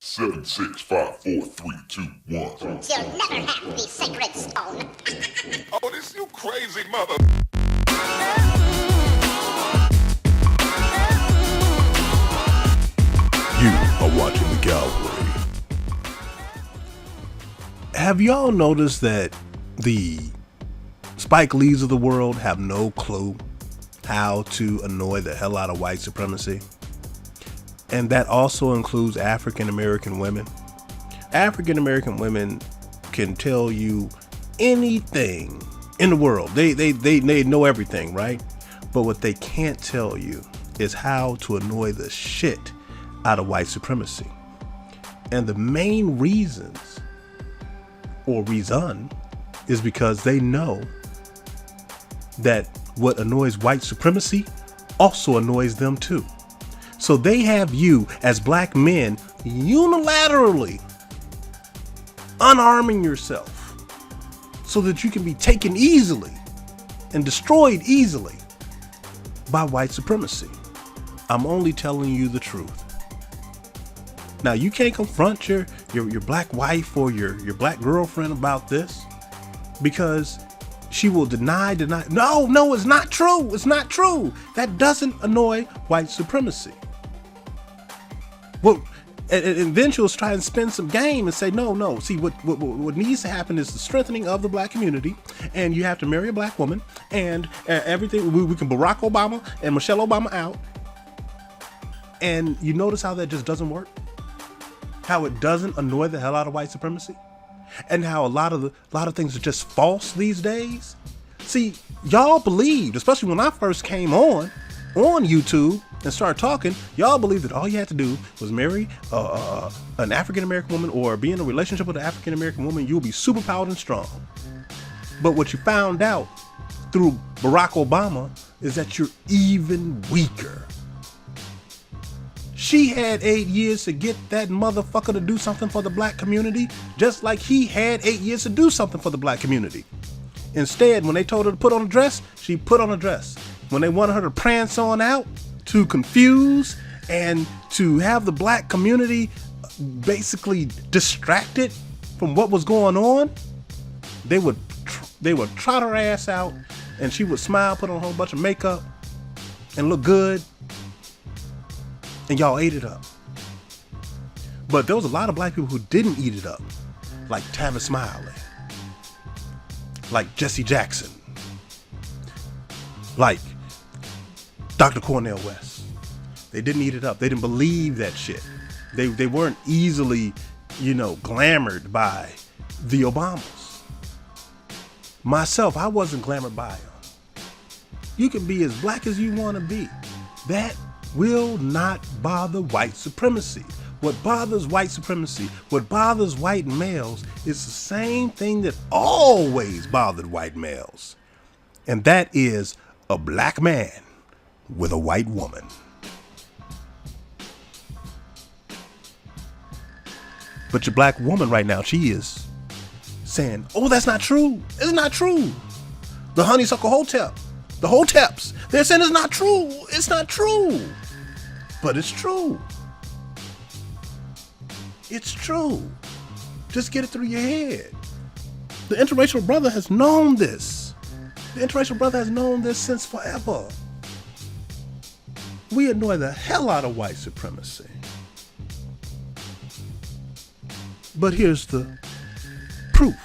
7, 6, 5, 4, 3, 2, 1. You'll never have the sacred stone. Oh, this you crazy mother. You are watching the Gallery. Have y'all noticed that the Spike Lees of the world have no clue how to annoy the hell out of white supremacy? And that also includes African American women. African American women can tell you anything in the world. They know everything, right? But what they can't tell you is how to annoy the shit out of white supremacy. And the main reasons or reason is because they know that what annoys white supremacy also annoys them too. So they have you as black men unilaterally unarming yourself so that you can be taken easily and destroyed easily by white supremacy. I'm only telling you the truth. Now, you can't confront your black wife or your black girlfriend about this because she will deny. No, it's not true. It's not true. That doesn't annoy white supremacy. Well, and then she'll try and spin some game and say, no. See, what needs to happen is the strengthening of the black community, and you have to marry a black woman, and everything. We can Barack Obama and Michelle Obama out. And you notice how that just doesn't work? How it doesn't annoy the hell out of white supremacy? And how a lot of things are just false these days? See, y'all believed, especially when I first came on YouTube and started talking, y'all believed that all you had to do was marry an African American woman or be in a relationship with an African American woman, you'll be super powered and strong. But what you found out through Barack Obama is that you're even weaker. She had 8 years to get that motherfucker to do something for the black community, just like he had 8 years to do something for the black community. Instead, when they told her to put on a dress, she put on a dress. When they wanted her to prance on out, to confuse and to have the black community basically distracted from what was going on, they would trot her ass out and she would smile, put on a whole bunch of makeup and look good, and y'all ate it up. But there was a lot of black people who didn't eat it up, like Tavis Smiley, like Jesse Jackson, like Dr. Cornel West. They didn't eat it up. They didn't believe that shit. They weren't easily, glamored by the Obamas. Myself, I wasn't glamored by them. You can be as black as you want to be. That will not bother white supremacy. What bothers white supremacy, what bothers white males, is the same thing that always bothered white males. And that is a black man with a white woman. But your black woman right now, she is saying, oh, that's not true. It's not true. The honeysuckle hotep, the hoteps, they're saying it's not true. It's not true. But it's true. It's true. Just get it through your head. The interracial brother has known this. The interracial brother has known this since forever. We annoy the hell out of white supremacy. But here's the proof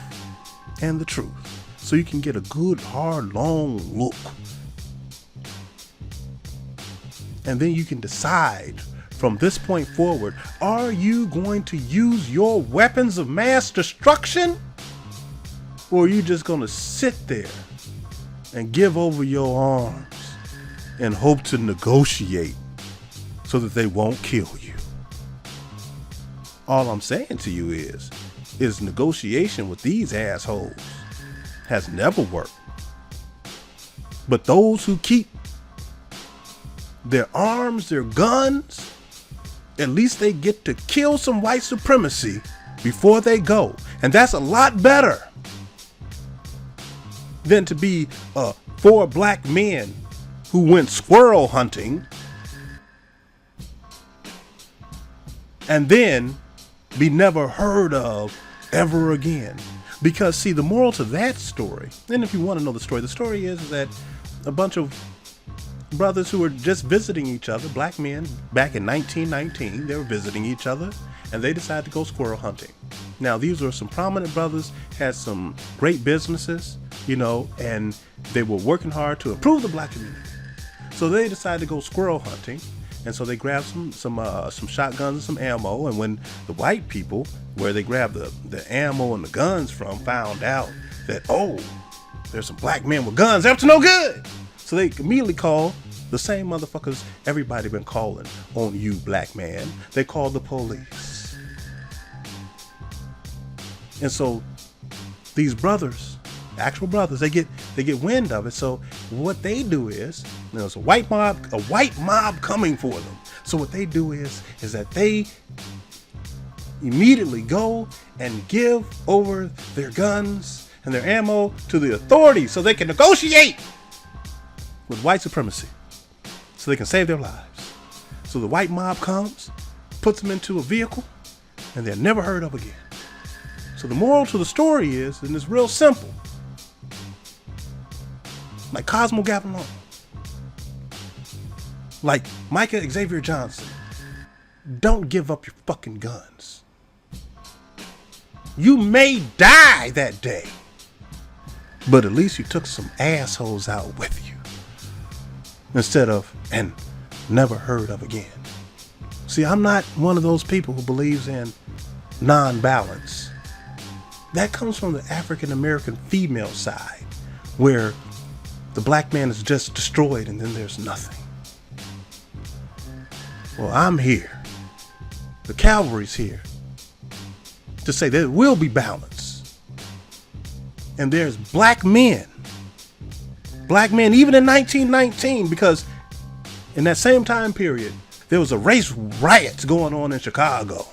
and the truth. So you can get a good, hard, long look. And then you can decide from this point forward, are you going to use your weapons of mass destruction? Or are you just going to sit there and give over your arms and hope to negotiate so that they won't kill you? All I'm saying to you is negotiation with these assholes has never worked. But those who keep their arms, their guns, at least they get to kill some white supremacy before they go. And that's a lot better than to be 4 black men who went squirrel hunting and then be never heard of ever again. Because see, the moral to that story, and if you want to know the story is that a bunch of brothers who were just visiting each other, black men, back in 1919, they were visiting each other, and they decided to go squirrel hunting. Now, these were some prominent brothers, had some great businesses, and they were working hard to improve the black community. So they decided to go squirrel hunting, and so they grabbed some shotguns and some ammo. And when the white people, where they grabbed the ammo and the guns from, found out that, oh, there's some black men with guns, they're up to no good. So they immediately called the same motherfuckers everybody been calling on you, black man. They called the police. And so these brothers, actual brothers, they get wind of it. So what they do is, there's a white mob coming for them. So what they do is that they immediately go and give over their guns and their ammo to the authorities so they can negotiate with white supremacy, so they can save their lives. So the white mob comes, puts them into a vehicle, and they're never heard of again. So the moral to the story is, and it's real simple, like Cosmo Gavilan, like Micah Xavier Johnson, don't give up your fucking guns. You may die that day, but at least you took some assholes out with you, instead of and never heard of again. See, I'm not one of those people who believes in non-balance. That comes from the African American female side, where the black man is just destroyed and then there's nothing. Well, I'm here. The cavalry's here to say there will be balance. And there's black men even in 1919, because in that same time period, there was a race riots going on in Chicago.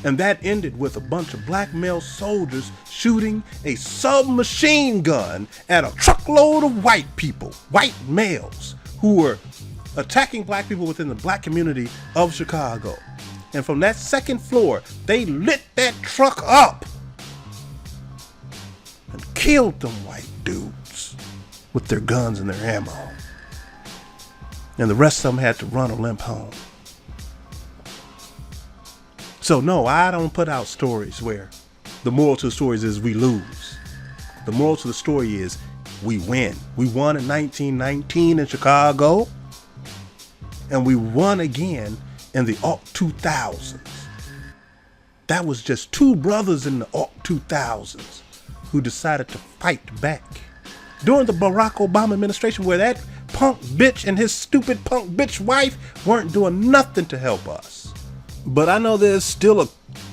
And that ended with a bunch of black male soldiers shooting a submachine gun at a truckload of white people, white males, who were attacking black people within the black community of Chicago. And from that second floor, they lit that truck up and killed them white dudes with their guns and their ammo. And the rest of them had to run or limp home. So no, I don't put out stories where the moral to the stories is we lose. The moral to the story is we win. We won in 1919 in Chicago, and we won again in the alt-2000s. That was just two brothers in the alt-2000s who decided to fight back during the Barack Obama administration, where that punk bitch and his stupid punk bitch wife weren't doing nothing to help us. But I know there's still at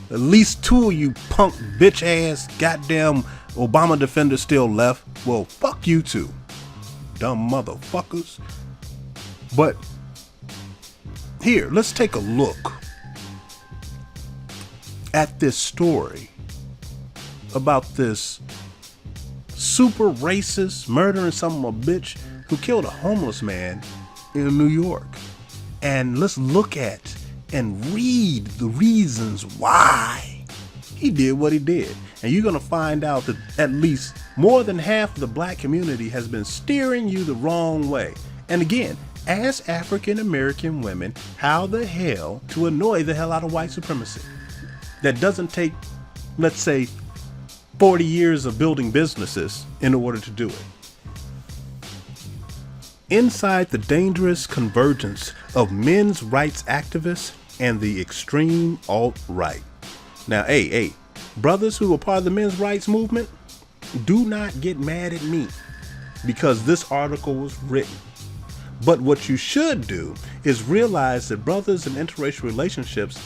least two of you punk bitch ass goddamn Obama defenders still left. Well, fuck you two, dumb motherfuckers. But here, let's take a look at this story about this super racist murdering some of a bitch who killed a homeless man in New York. And let's look at and read the reasons why he did what he did. And you're going to find out that at least more than half of the black community has been steering you the wrong way. And again, as African American women, how the hell to annoy the hell out of white supremacy? That doesn't take, let's say, 40 years of building businesses in order to do it. Inside the dangerous convergence of men's rights activists and the extreme alt-right. Now, hey, brothers who are part of the men's rights movement, do not get mad at me because this article was written. But what you should do is realize that brothers in interracial relationships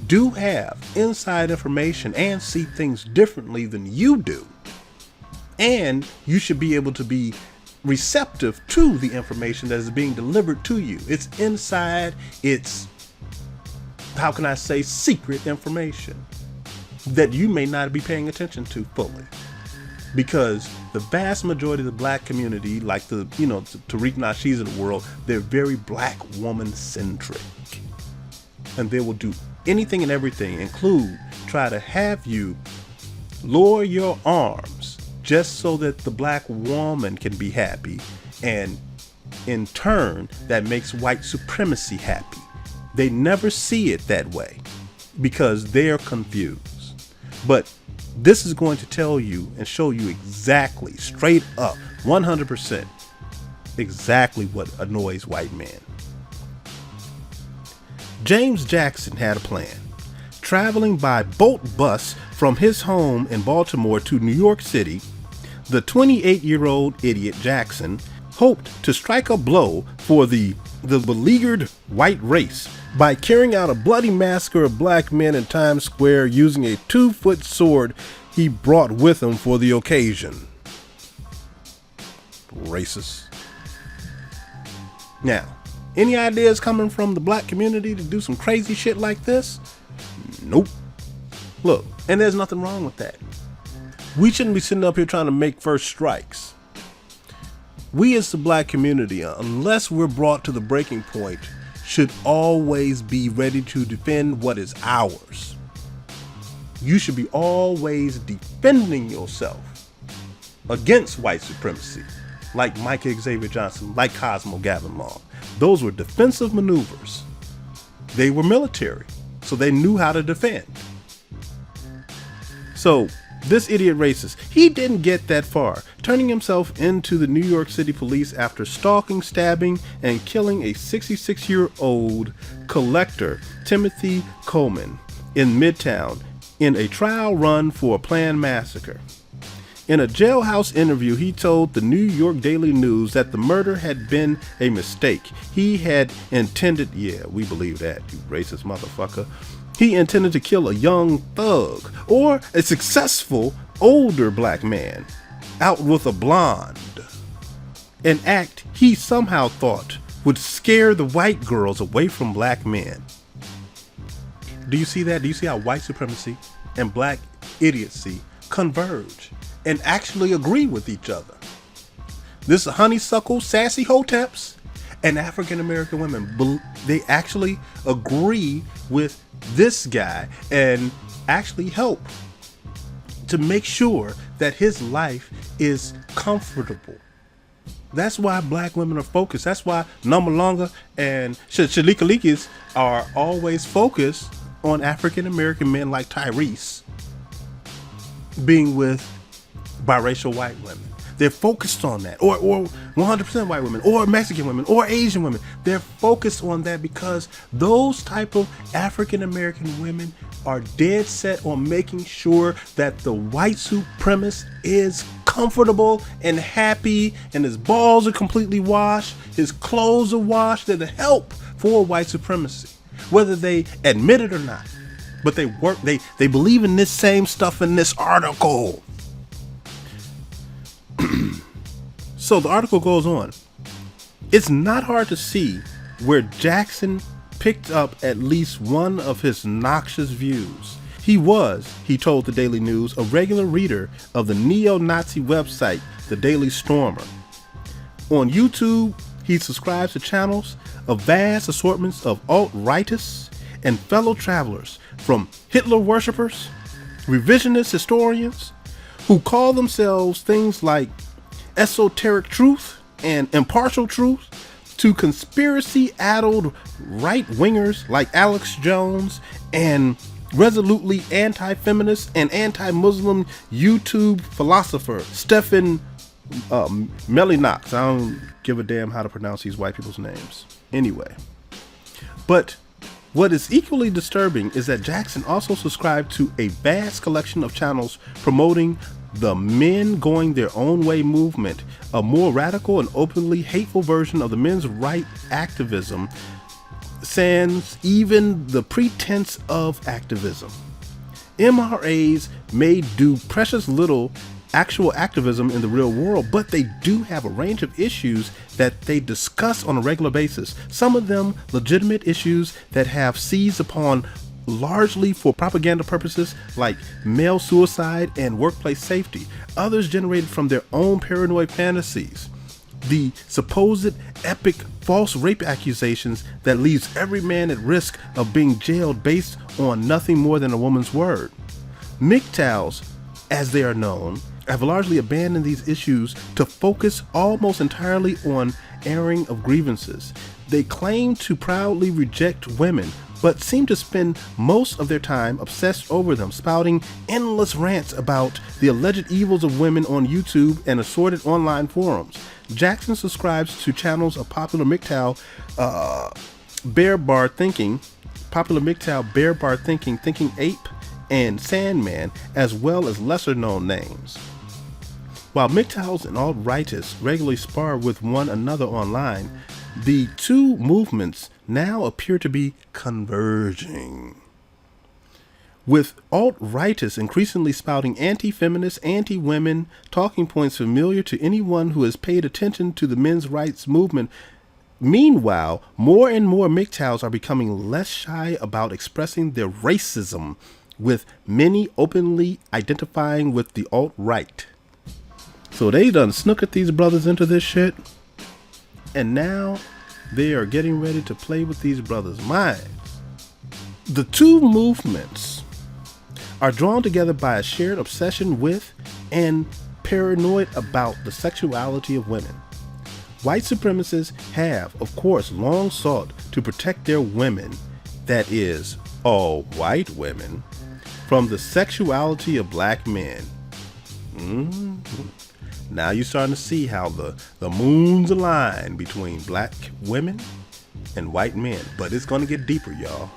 do have inside information and see things differently than you do. And you should be able to be receptive to the information that is being delivered to you. It's inside, it's, how can I say, secret information that you may not be paying attention to fully. Because the vast majority of the black community, like the, Tariq Nasheeds of the world, they're very Black Woman Centric. And they will do anything and everything, include try to have you lower your arms just so that the black woman can be happy, and in turn that makes white supremacy happy. They never see it that way because they're confused. But this is going to tell you and show you exactly, straight up, 100%, exactly what annoys white men. James Jackson had a plan. Traveling by boat bus from his home in Baltimore to New York City, the 28-year-old idiot Jackson hoped to strike a blow for the beleaguered white race by carrying out a bloody massacre of black men in Times Square using a 2-foot sword he brought with him for the occasion. Racist. Now, any ideas coming from the black community to do some crazy shit like this? Nope. Look, and there's nothing wrong with that. We shouldn't be sitting up here trying to make first strikes. We as the black community, unless we're brought to the breaking point, should always be ready to defend what is ours. You should be always defending yourself against white supremacy, like Mike Xavier Johnson, like Cosmo Gavin Long. Those were defensive maneuvers. They were military, so they knew how to defend. So this idiot racist, he didn't get that far, turning himself into the New York City police after stalking, stabbing, and killing a 66-year-old collector, Timothy Coleman, in Midtown in a trial run for a planned massacre. In a jailhouse interview, he told the New York Daily News that the murder had been a mistake. He had intended, yeah, we believe that, you racist motherfucker. He intended to kill a young thug or a successful older black man out with a blonde. An act he somehow thought would scare the white girls away from black men. Do you see that? Do you see how white supremacy and black idiocy converge and actually agree with each other? This honeysuckle, sassy hoteps and African American women, they actually agree with this guy and actually help to make sure that his life is comfortable. That's why black women are focused. That's why Nomalonga and Shalikalikis are always focused on African American men like Tyrese being with biracial white women. They're focused on that, or 100% white women, or Mexican women, or Asian women. They're focused on that because those type of African American women are dead set on making sure that the white supremacist is comfortable and happy, and his balls are completely washed, his clothes are washed. They're the help for white supremacy, whether they admit it or not. But they believe in this same stuff in this article. So the article goes on. It's not hard to see where Jackson picked up at least one of his noxious views. He told the Daily News, a regular reader of the neo-Nazi website, The Daily Stormer. On YouTube, he subscribes to channels of vast assortments of alt-rightists and fellow travelers, from Hitler worshippers, revisionist historians, who call themselves things like esoteric truth and impartial truth, to conspiracy-addled right-wingers like Alex Jones and resolutely anti-feminist and anti-Muslim YouTube philosopher Stephen Melinox. I don't give a damn how to pronounce these white people's names. Anyway, but what is equally disturbing is that Jackson also subscribed to a vast collection of channels promoting the men going their own way movement, a more radical and openly hateful version of the men's right activism, sans even the pretense of activism. MRAs may do precious little actual activism in the real world, but they do have a range of issues that they discuss on a regular basis. Some of them legitimate issues that have seized upon largely for propaganda purposes, like male suicide and workplace safety. Others generated from their own paranoid fantasies. the supposed epic false rape accusations that leaves every man at risk of being jailed based on nothing more than a woman's word. MGTOWs, as they are known, have largely abandoned these issues to focus almost entirely on airing of grievances. They claim to proudly reject women, but seem to spend most of their time obsessed over them, spouting endless rants about the alleged evils of women on YouTube and assorted online forums. Jackson subscribes to channels of popular MGTOW Bear Bar Thinking, Thinking Ape, and Sandman, as well as lesser known names. While MGTOWs and alt-rightists regularly spar with one another online, the two movements now appear to be converging, with alt-rightists increasingly spouting anti-feminist, anti-women talking points familiar to anyone who has paid attention to the men's rights movement. Meanwhile, more and more MGTOWs are becoming less shy about expressing their racism, with many openly identifying with the alt-right. So they done snookered these brothers into this shit, and now they are getting ready to play with these brothers' minds. The two movements are drawn together by a shared obsession with and paranoid about the sexuality of women. White supremacists have, of course, long sought to protect their women, that is, all white women, from the sexuality of black men. Now you're starting to see how the moons align between black women and white men, but it's going to get deeper, y'all.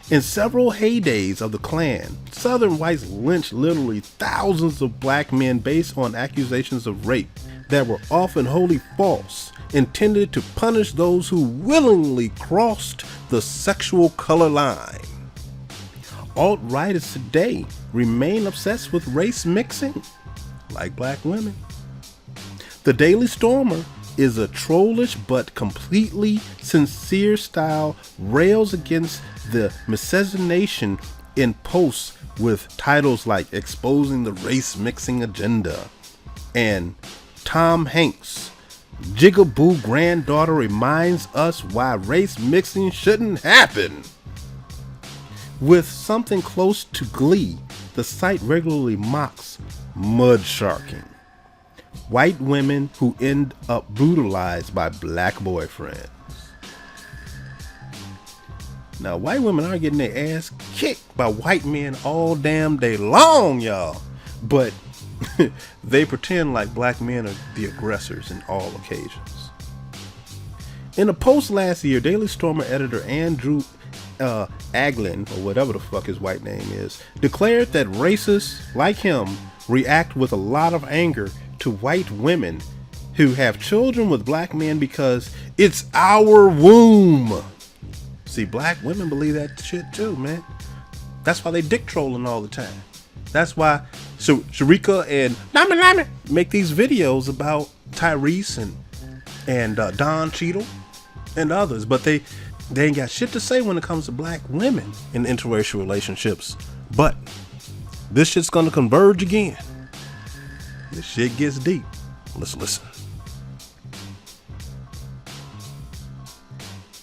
In several heydays of the Klan, Southern whites lynched literally thousands of black men based on accusations of rape that were often wholly false, intended to punish those who willingly crossed the sexual color line. Alt-rightists today remain obsessed with race mixing, like black women. The Daily Stormer is a trollish but completely sincere style rails against the miscegenation in posts with titles like Exposing the Race Mixing Agenda and Tom Hanks' Jigaboo granddaughter reminds us why race mixing shouldn't happen. With something close to glee, the site regularly mocks mudsharking, white women who end up brutalized by black boyfriends. Now, white women are getting their ass kicked by white men all damn day long, y'all. But they pretend like black men are the aggressors in all occasions. In a post last year, Daily Stormer editor Andrew Aglin, or whatever the fuck his white name is, declared that racists like him react with a lot of anger to white women who have children with black men because it's our womb. See, black women believe that shit too, man. That's why they dick trolling all the time. That's why Sharika and Nami make these videos about Tyrese and Don Cheadle and others, but they ain't got shit to say when it comes to black women in interracial relationships. But this shit's gonna converge again. This shit gets deep. Let's listen.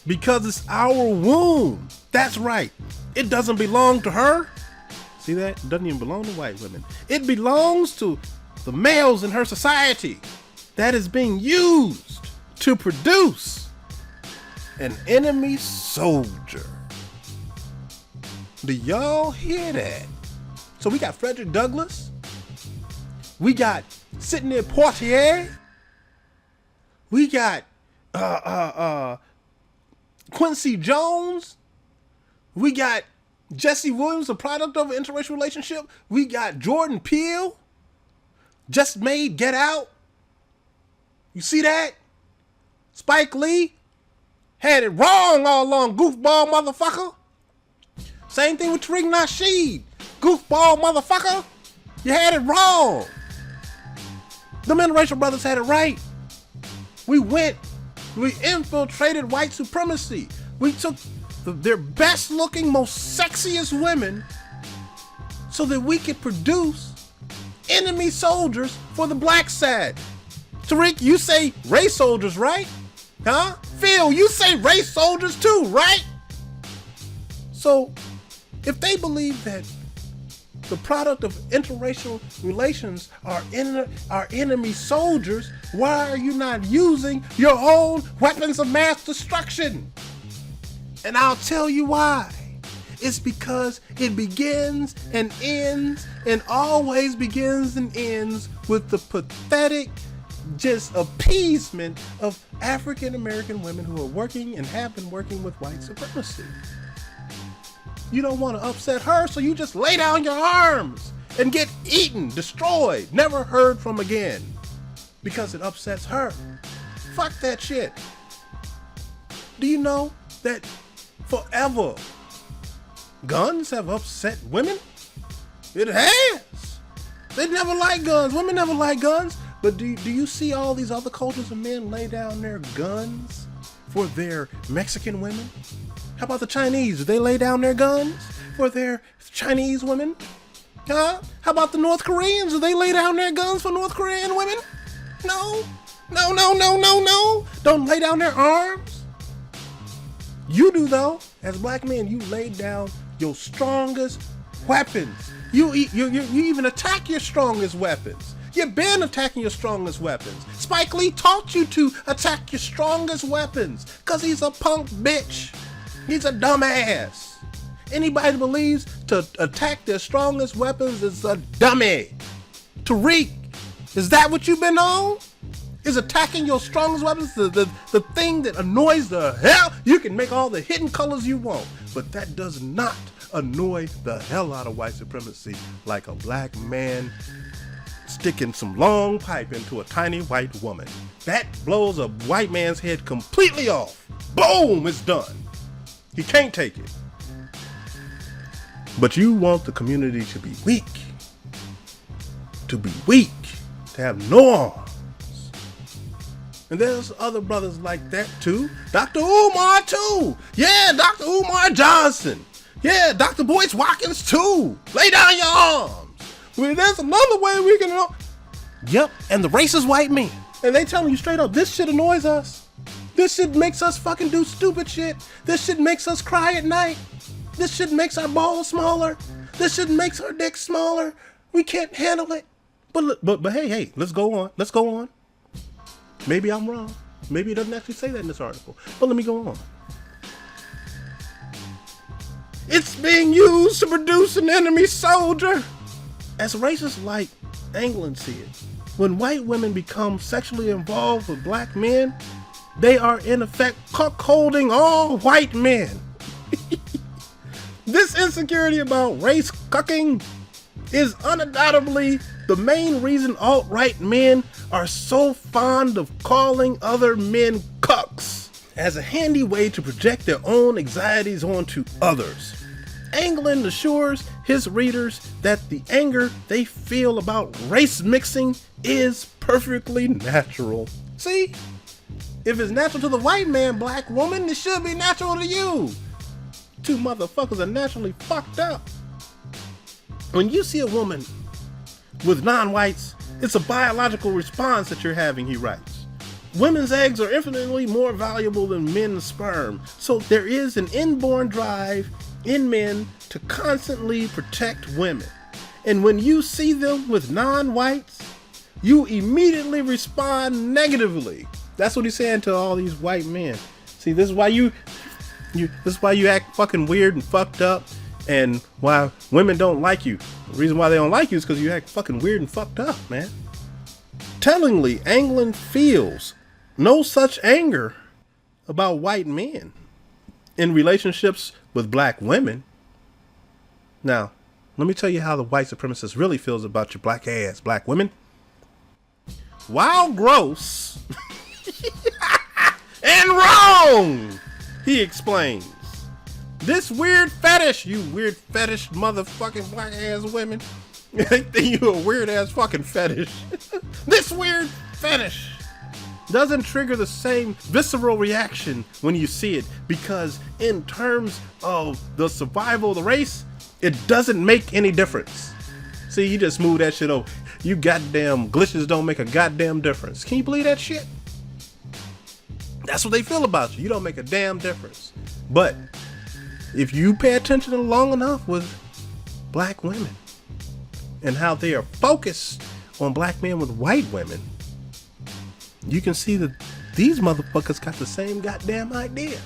Because it's our womb. That's right. It doesn't belong to her. See that? It doesn't even belong to white women. It belongs to the males in her society that is being used to produce an enemy soldier. Do y'all hear that? So we got Frederick Douglass. We got Sidney Poitier. We got Quincy Jones. We got Jesse Williams, a product of an interracial relationship. We got Jordan Peele, just made Get Out. You see that? Spike Lee had it wrong all along, goofball motherfucker. Same thing with Tariq Nasheeds, goofball motherfucker. You had it wrong. The Interracial Brothas had it right. We infiltrated white supremacy. We took their best looking, most sexiest women so that we could produce enemy soldiers for the black side. Tariq, you say race soldiers, right? Huh? Phil, you say race soldiers too, right? So, if they believe that the product of interracial relations are enemy soldiers, why are you not using your own weapons of mass destruction? And I'll tell you why. It's because it begins and ends, and always begins and ends with the pathetic just appeasement of African American women who are working and have been working with white supremacy. You don't want to upset her, so you just lay down your arms and get eaten, destroyed, never heard from again, because it upsets her. Fuck that shit. Do you know that forever guns have upset women? It has. They never like guns. Women never like guns. But do you see all these other cultures of men lay down their guns for their Mexican women? How about the Chinese? Do they lay down their guns for their Chinese women? Huh? How about the North Koreans? Do they lay down their guns for North Korean women? No. No. Don't lay down their arms. You do though. As black men, you lay down your strongest weapons. You even attack your strongest weapons. You've been attacking your strongest weapons. Spike Lee taught you to attack your strongest weapons because he's a punk bitch. He's a dumbass. Anybody that believes to attack their strongest weapons is a dummy. Tariq, is that what you've been on? Is attacking your strongest weapons the thing that annoys the hell? You can make all the hidden colors you want, but that does not annoy the hell out of white supremacy like a black man sticking some long pipe into a tiny white woman. That blows a white man's head completely off. Boom, it's done. He can't take it. But you want the community to be weak. To have no arms. And there's other brothers like that too. Dr. Umar too. Yeah, Dr. Umar Johnsons. Yeah, Dr. Boyce Watkins too. Lay down your arms. Well, there's another way we can. Yep, and the racist white men. And they telling you straight up, this shit annoys us. This shit makes us fucking do stupid shit. This shit makes us cry at night. This shit makes our balls smaller. This shit makes our dicks smaller. We can't handle it. But hey, let's go on. Maybe I'm wrong. Maybe it doesn't actually say that in this article. But let me go on. It's being used to produce an enemy soldier. As racists like England see it, when white women become sexually involved with black men, they are in effect cuckolding all white men. This insecurity about race cucking is undoubtedly the main reason alt-right men are so fond of calling other men cucks, as a handy way to project their own anxieties onto others. England assures his readers that the anger they feel about race mixing is perfectly natural. See? If it's natural to the white man, black woman, it should be natural to you. Two motherfuckers are naturally fucked up. When you see a woman with non-whites, it's a biological response that you're having, he writes. Women's eggs are infinitely more valuable than men's sperm, so there is an inborn drive in men to constantly protect women. And when you see them with non-whites, you immediately respond negatively. That's what he's saying to all these white men. See, this is why you act fucking weird and fucked up, and why women don't like you. The reason why they don't like you is because you act fucking weird and fucked up, man. Tellingly, England feels no such anger about white men in relationships with black women. Now, let me tell you how the white supremacist really feels about your black ass, black women. While gross and wrong, he explains, this weird fetish, you weird fetish motherfucking black ass women, they think you a weird ass fucking fetish. This weird fetish doesn't trigger the same visceral reaction when you see it, because in terms of the survival of the race, it doesn't make any difference. See, you just move that shit over. You goddamn glitches don't make a goddamn difference. Can you believe that shit? That's what they feel about you. You don't make a damn difference. But if you pay attention long enough with black women and how they are focused on black men with white women, you can see that these motherfuckers got the same goddamn idea.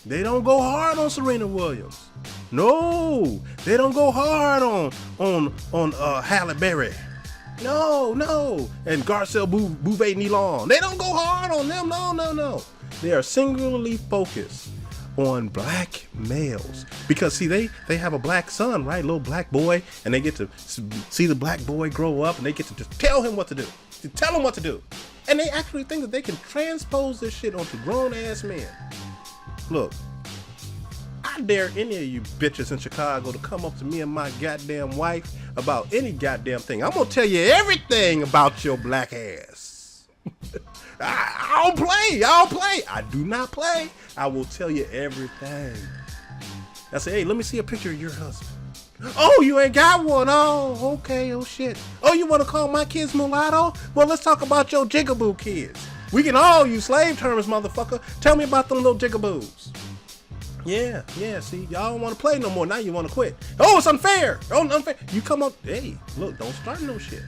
They don't go hard on Serena Williams. No, they don't go hard on Halle Berry. No. And Garcelle Bouvet Nilon. They don't go hard on them. No. They are singularly focused on black males. Because see, they have a black son, right? Little black boy. And they get to see the black boy grow up and they get to just tell him what to do. To tell him what to do. And they actually think that they can transpose this shit onto grown ass men. Look, I dare any of you bitches in Chicago to come up to me and my goddamn wife about any goddamn thing. I'm gonna tell you everything about your black ass. I don't play. I do not play. I will tell you everything. I say, hey, let me see a picture of your husband. Oh, you ain't got one. Oh, okay. Oh, shit. Oh, you want to call my kids mulatto? Well, let's talk about your jigaboo kids. We can all use slave terms, motherfucker. Tell me about them little jigaboos. Yeah. See, y'all don't want to play no more. Now you want to quit. Oh, it's unfair. Oh, unfair. You come up. Hey, look, don't start no shit.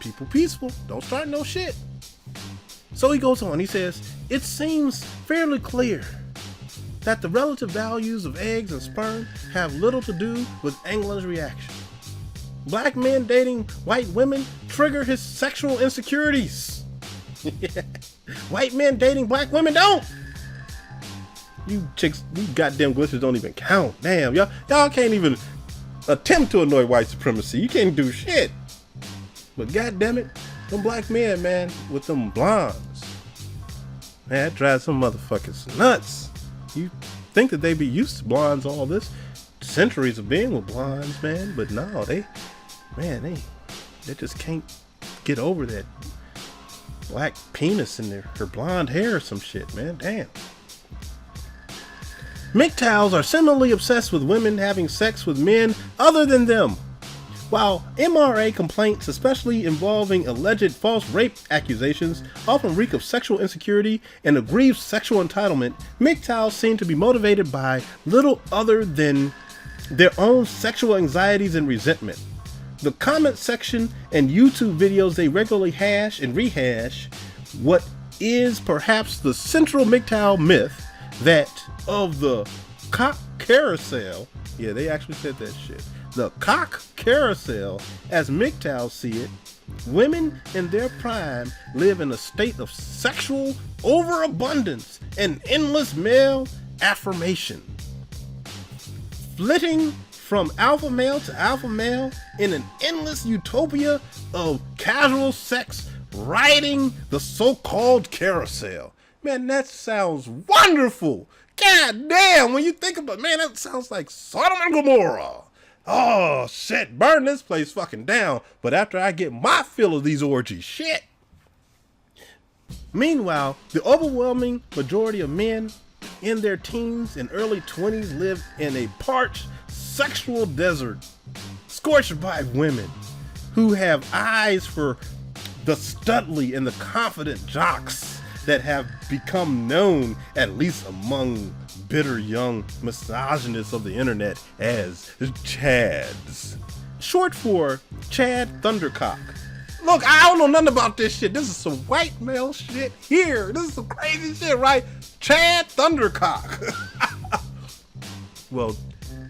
People peaceful. Don't start no shit. So he goes on. He says, it seems fairly clear that the relative values of eggs and sperm have little to do with England's reaction. Black men dating white women trigger his sexual insecurities. White men dating black women don't. You chicks, you goddamn glitches don't even count. Damn, y'all can't even attempt to annoy white supremacy. You can't do shit. But goddamn it, them black men, man, with them blondes, man, that drives some motherfuckers nuts. You think that they be used to blondes all this centuries of being with blondes, man, but no, they just can't get over that black penis in her blonde hair or some shit, man. Damn. MGTOWs are similarly obsessed with women having sex with men other than them. While MRA complaints, especially involving alleged false rape accusations, often reek of sexual insecurity and aggrieved sexual entitlement, MGTOWs seem to be motivated by little other than their own sexual anxieties and resentment. The comment section and YouTube videos they regularly hash and rehash what is perhaps the central MGTOW myth, that of the Cuck carousel. Yeah, they actually said that shit. The Cuck carousel, as MGTOWs see it, women in their prime live in a state of sexual overabundance and endless male affirmation, flitting from alpha male to alpha male in an endless utopia of casual sex, riding the so-called carousel. Man, that sounds wonderful. God damn, when you think about it, man, that sounds like Sodom and Gomorrah. Oh, shit, burn this place fucking down. But after I get my fill of these orgies, shit. Meanwhile, the overwhelming majority of men in their teens and early 20s live in a parched sexual desert, scorched by women who have eyes for the studly and the confident jocks that have become known, at least among bitter young misogynists of the internet, as Chads. Short for Chad Thundercock. Look, I don't know nothing about this shit. This is some white male shit here. This is some crazy shit, right? Chad Thundercock. Well,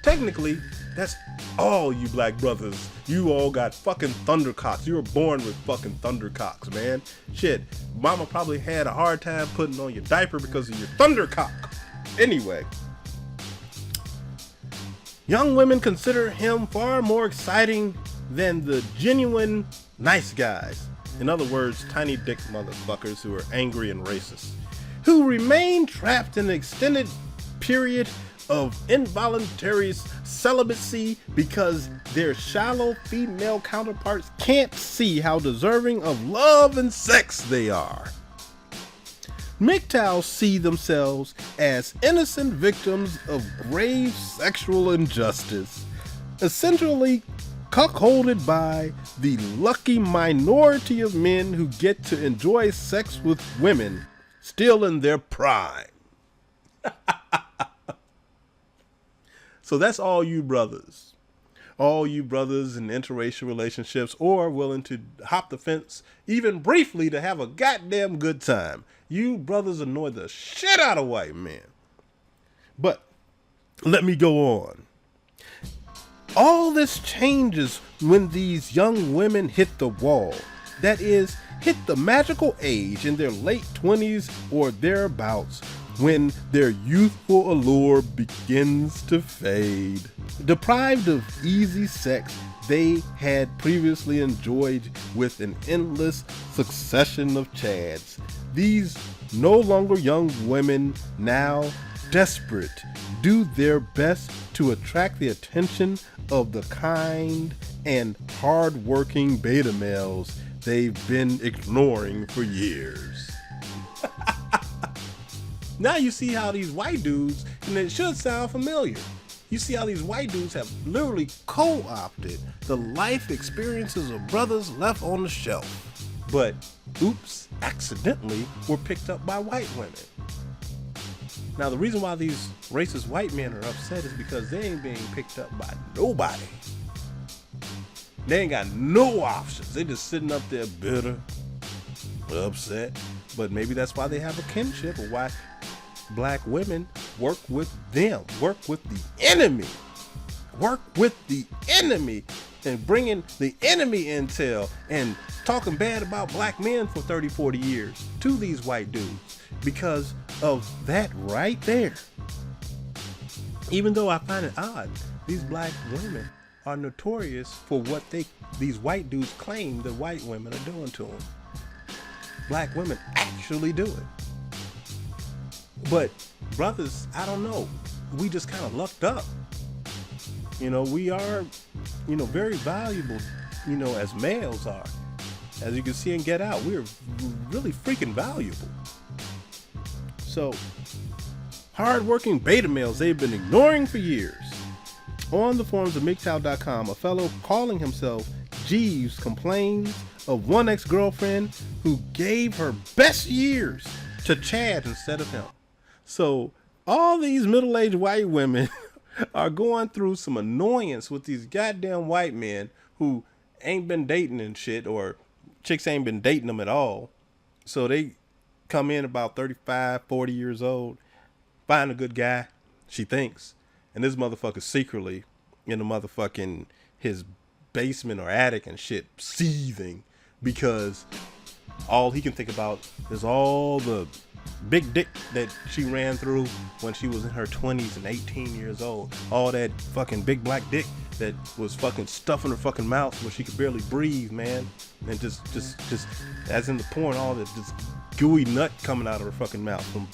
technically, that's all you black brothers. You all got fucking thundercocks. You were born with fucking thundercocks, man. Shit, mama probably had a hard time putting on your diaper because of your thundercock. Anyway, young women consider him far more exciting than the genuine nice guys. In other words, tiny dick motherfuckers who are angry and racist, who remain trapped in an extended period of involuntary celibacy because their shallow female counterparts can't see how deserving of love and sex they are. MGTOWs see themselves as innocent victims of grave sexual injustice, essentially cuckolded by the lucky minority of men who get to enjoy sex with women still in their prime. So that's all you brothers. All you brothers in interracial relationships or willing to hop the fence even briefly to have a goddamn good time. You brothers annoy the shit out of white men. But let me go on. All this changes when these young women hit the wall. That is, hit the magical age in their late 20s or thereabouts, when their youthful allure begins to fade. Deprived of easy sex they had previously enjoyed with an endless succession of chads, these no longer young women, now desperate, do their best to attract the attention of the kind and hard-working beta males they've been ignoring for years. Now you see how these white dudes, and it should sound familiar, you see how these white dudes have literally co-opted the life experiences of brothers left on the shelf, but oops, accidentally were picked up by white women. Now the reason why these racist white men are upset is because they ain't being picked up by nobody. They ain't got no options. They just sitting up there bitter, upset, but maybe that's why they have a kinship, or why black women work with them, work with the enemy, and bringing the enemy intel and talking bad about black men for 30, 40 years to these white dudes because of that right there. Even though I find it odd, these black women are notorious for what these white dudes claim that white women are doing to them. Black women actually do it. But brothers, I don't know. We just kind of lucked up. You know, we are, very valuable, as males are. As you can see in Get Out, we're really freaking valuable. So, hardworking beta males they've been ignoring for years. On the forums of MGTOW.com, a fellow calling himself Jeeves complains of one ex-girlfriend who gave her best years to Chad instead of him. So all these middle-aged white women are going through some annoyance with these goddamn white men who ain't been dating and shit, or chicks ain't been dating them at all. So they come in about 35, 40 years old, find a good guy, she thinks, and this motherfucker's secretly in the motherfucking his basement or attic and shit, seething because all he can think about is all the big dick that she ran through when she was in her 20s and 18 years old. All that fucking big black dick that was fucking stuffing her fucking mouth where she could barely breathe, man. And just as in the porn, all that just gooey nut coming out of her fucking mouth from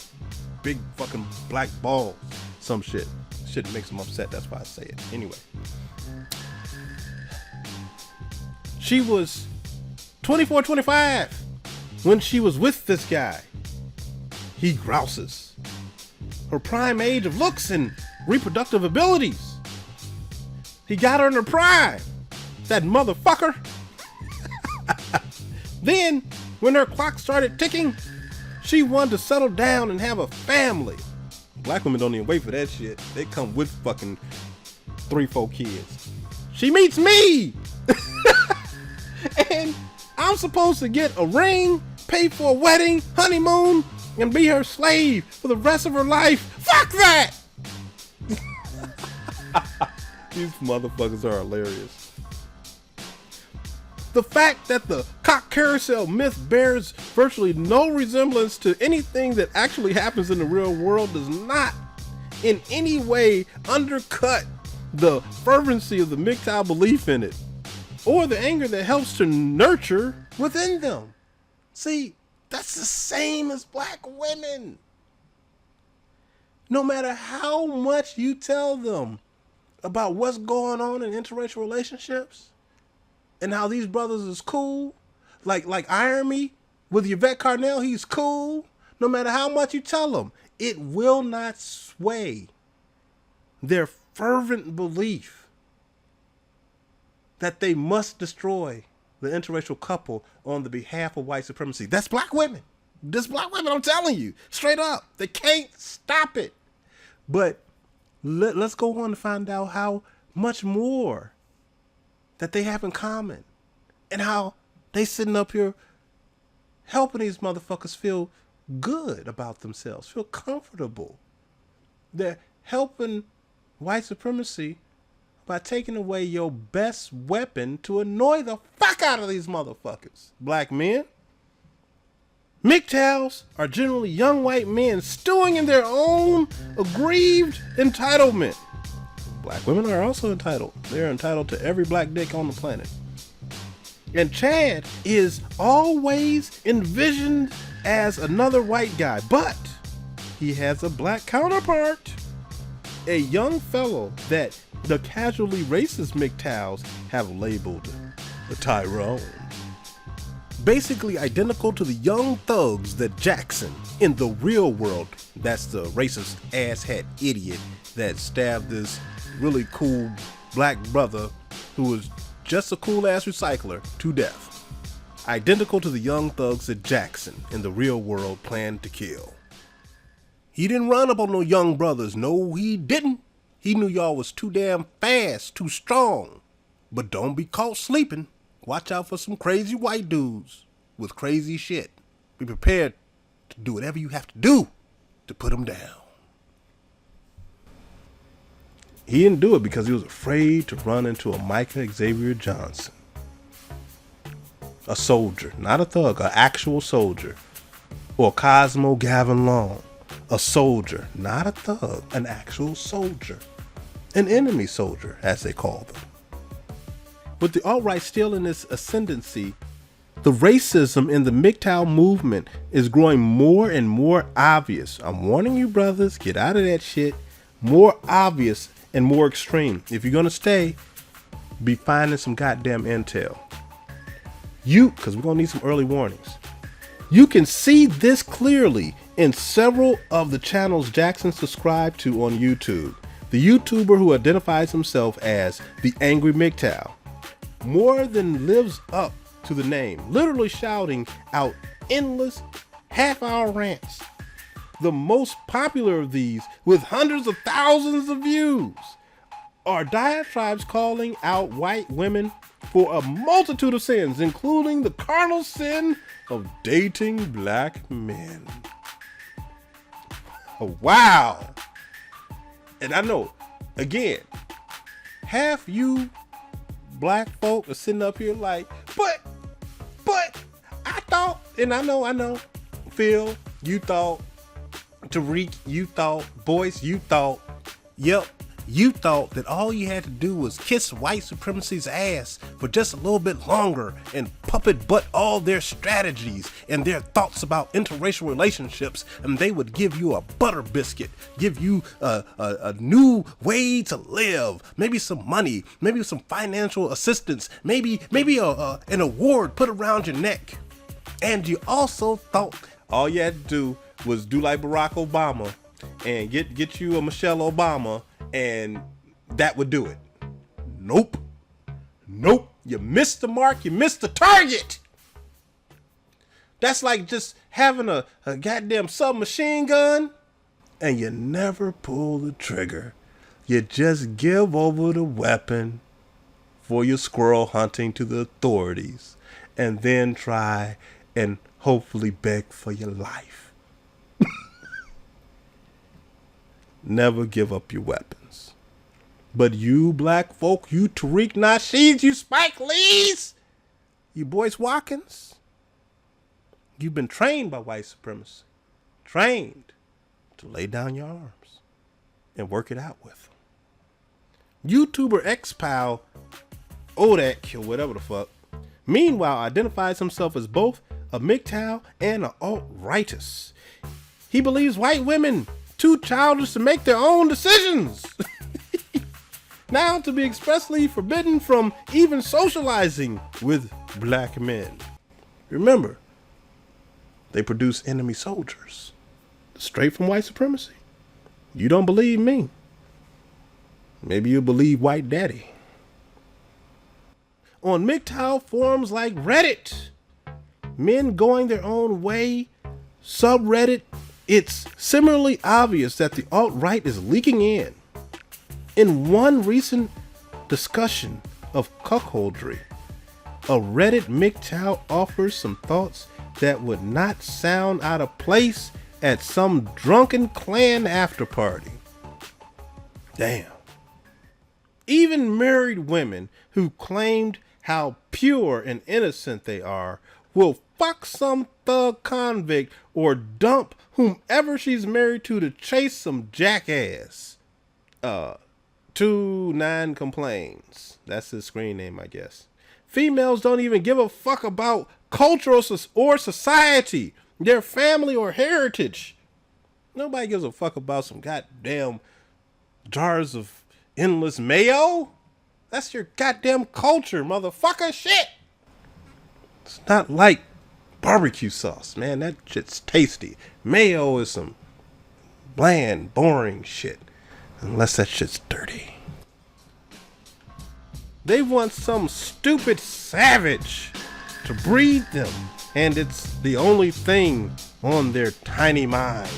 big fucking black balls. Some shit. Shit makes them upset, that's why I say it. Anyway. She was 24, 25 when she was with this guy. He grouses. Her prime age of looks and reproductive abilities. He got her in her prime. That motherfucker. Then, when her clock started ticking, she wanted to settle down and have a family. Black women don't even wait for that shit. They come with fucking 3-4 kids. She meets me. And I'm supposed to get a ring, pay for a wedding, honeymoon, and be her slave for the rest of her life. Fuck that! These motherfuckers are hilarious. The fact that the cock carousel myth bears virtually no resemblance to anything that actually happens in the real world does not in any way undercut the fervency of the MGTOW belief in it, or the anger that helps to nurture within them. See, that's the same as black women. No matter how much you tell them about what's going on in interracial relationships and how these brothers is cool, like Iron Me with Yvette Carnell, he's cool. No matter how much you tell them, it will not sway their fervent belief that they must destroy the interracial couple on the behalf of white supremacy. That's black women. This black women, I'm telling you, straight up. They can't stop it. But let's go on to find out how much more that they have in common and how they sitting up here helping these motherfuckers feel good about themselves, feel comfortable. They're helping white supremacy by taking away your best weapon to annoy the fuck out of these motherfuckers. Black men. MGTOWs are generally young white men stewing in their own aggrieved entitlement. Black women are also entitled. They're entitled to every black dick on the planet. And Chad is always envisioned as another white guy, but he has a black counterpart. A young fellow that the casually racist MGTOWs have labeled the Tyrone. Basically identical to the young thugs that Jackson in the real world, that's the racist asshat idiot that stabbed this really cool black brother who was just a cool ass recycler to death. Identical to the young thugs that Jackson in the real world planned to kill. He didn't run up on no young brothers. No, he didn't. He knew y'all was too damn fast, too strong. But don't be caught sleeping. Watch out for some crazy white dudes with crazy shit. Be prepared to do whatever you have to do to put them down. He didn't do it because he was afraid to run into a Micah Xavier Johnson. A soldier, not a thug, an actual soldier. Or Cosmo Gavin Long. A soldier, not a thug, an actual soldier. An enemy soldier, as they call them. With the alt-right still in its ascendancy, the racism in the MGTOW movement is growing more and more obvious. I'm warning you, brothers, get out of that shit. More obvious and more extreme. If you're gonna stay, be finding some goddamn intel. Because we're gonna need some early warnings. You can see this clearly in several of the channels Jackson subscribed to on YouTube. The YouTuber who identifies himself as the Angry MGTOW more than lives up to the name, literally shouting out endless half-hour rants. The most popular of these, with hundreds of thousands of views, are diatribes calling out white women for a multitude of sins, including the carnal sin of dating black men. Oh, wow. And I know, again, half you black folk are sitting up here like, but, I thought, and I know, Phil, you thought, Tariq, you thought, Boyce, you thought, yep, you thought that all you had to do was kiss white supremacy's ass for just a little bit longer and puppet butt all their strategies and their thoughts about interracial relationships, and they would give you a butter biscuit, give you a new way to live, maybe some money, maybe some financial assistance, maybe an award put around your neck. And you also thought all you had to do was do like Barack Obama and get you a Michelle Obama, and that would do it. Nope. You missed the mark. You missed the target. That's like just having a goddamn submachine gun and you never pull the trigger. You just give over the weapon for your squirrel hunting to the authorities and then try and hopefully beg for your life. Never give up your weapons. But you black folk, you Tariq Nasheeds, you Spike Lees, you Boyce Watkins, you've been trained by white supremacy. Trained to lay down your arms and work it out with them. YouTuber XPow, Odak, or whatever the fuck, meanwhile identifies himself as both a MGTOW and an alt-rightist. He believes white women too childish to make their own decisions. Now to be expressly forbidden from even socializing with black men. Remember, they produce enemy soldiers straight from white supremacy. You don't believe me? Maybe you believe white daddy. on MGTOW forums like Reddit, men going their own way, subreddit, it's similarly obvious that the alt-right is leaking in. In one recent discussion of cuckoldry, a Reddit MGTOW offers some thoughts that would not sound out of place at some drunken Klan after party. Damn. Even married women who claimed how pure and innocent they are will fuck some thug convict or dump whomever she's married to chase some jackass. 29 complains. That's his screen name, I guess. Females don't even give a fuck about culture or society, their family or heritage. Nobody gives a fuck about some goddamn jars of endless mayo. That's your goddamn culture, motherfucker. Shit. It's not like barbecue sauce, man. That shit's tasty. Mayo is some bland, boring shit. Unless that shit's dirty. They want some stupid savage to breed them, and it's the only thing on their tiny mind.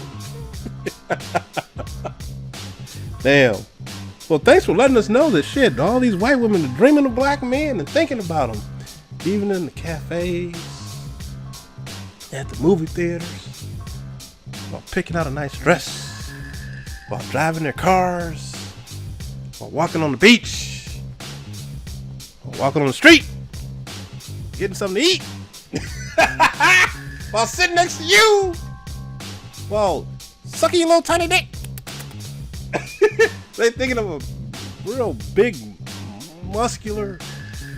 Damn. Well, thanks for letting us know that shit. All these white women are dreaming of black men and thinking about them. Even in the cafes, at the movie theaters, while picking out a nice dress, while driving their cars, while walking on the beach, while walking on the street, getting something to eat, while sitting next to you, while sucking your little tiny dick. They thinking of a real big, muscular,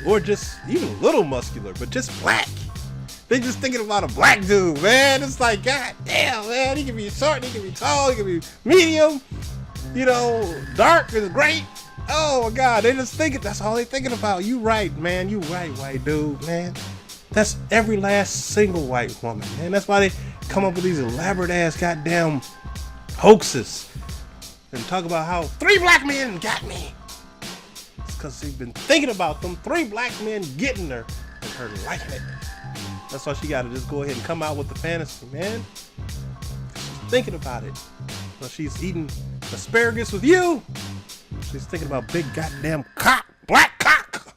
or just even little muscular, but just black. They just thinking about a black dude, man. It's like, god damn, man. He can be short, he can be tall, he can be medium. You know, dark is great. Oh my god, they just thinking, that's all they thinking about. You right, man. You right, white dude, man. That's every last single white woman, man. That's why they come up with these elaborate ass goddamn hoaxes and talk about how 3 black men got me. It's because they've been thinking about them 3 black men getting her and her liking it. That's why she got to just go ahead and come out with the fantasy, man. She's thinking about it. Well, she's eating asparagus with you. She's thinking about big goddamn cock, black cock,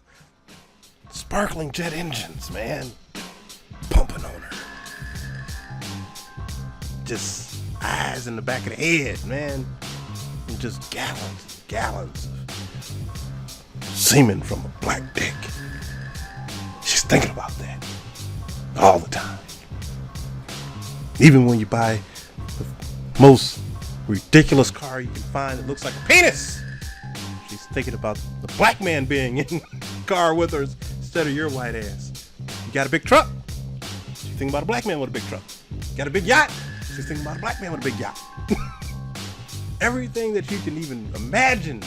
sparkling jet engines, man, pumping on her. Just eyes in the back of the head, man. And just gallons and gallons of semen from a black dick. She's thinking about that all the time. Even when you buy the most ridiculous car you can find that looks like a penis, she's thinking about the black man being in the car with her instead of your white ass. You got a big truck, she's thinking about a black man with a big truck. You got a big yacht, she's thinking about a black man with a big yacht. Everything that you can even imagine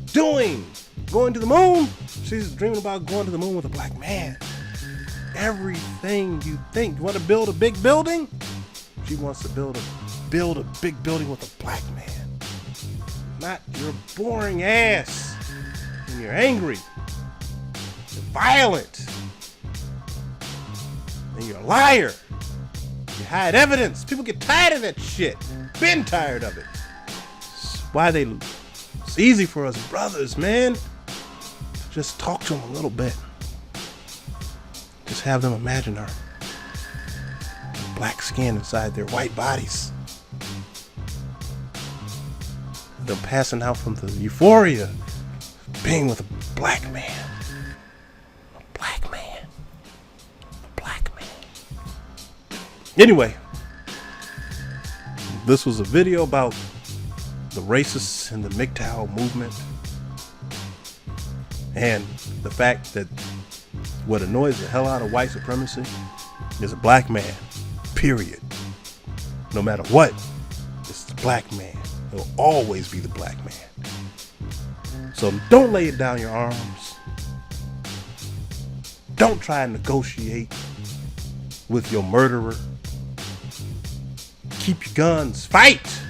doing, going to the moon, she's dreaming about going to the moon with a black man. Everything you think. You want to build a big building? She wants to build a big building with a black man. Not your boring ass. And you're angry. You're violent. And you're a liar. You hide evidence. People get tired of that shit. Been tired of it. It's why it's easy for us brothers, man. Just talk to them a little bit. Just have them imagine our black skin inside their white bodies. They're passing out from the euphoria of being with a black man. A black man. A black man. Anyway, this was a video about the racists in the MGTOW movement and the fact that what annoys the hell out of white supremacy is a black man, period. No matter what, it's the black man. It'll always be the black man. So don't lay it down your arms. Don't try and negotiate with your murderer. Keep your guns. Fight!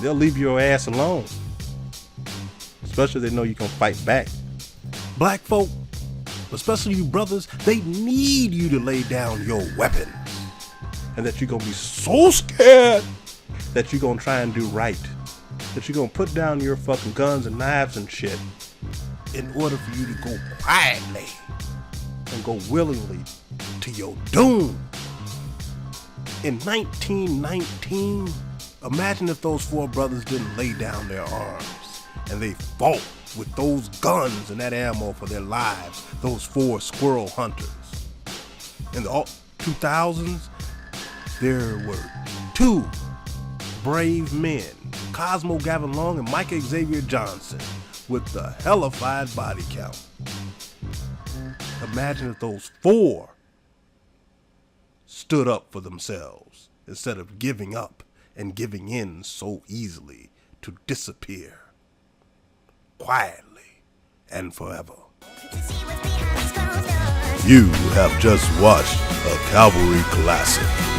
They'll leave your ass alone. Especially if they know you can fight back. Black folk, especially you brothers, they need you to lay down your weapons. And that you're going to be so scared that you're going to try and do right. That you're going to put down your fucking guns and knives and shit in order for you to go quietly and go willingly to your doom. In 1919, imagine if those four brothers didn't lay down their arms and they fought with those guns and that ammo for their lives, those four squirrel hunters. In the 2000s, there were two brave men, Cosmo Gavin Long and Micah Xavier Johnson, with the hellified body count. Imagine if those four stood up for themselves instead of giving up and giving in so easily to disappear quietly and forever. You have just watched a Cavalry Classic.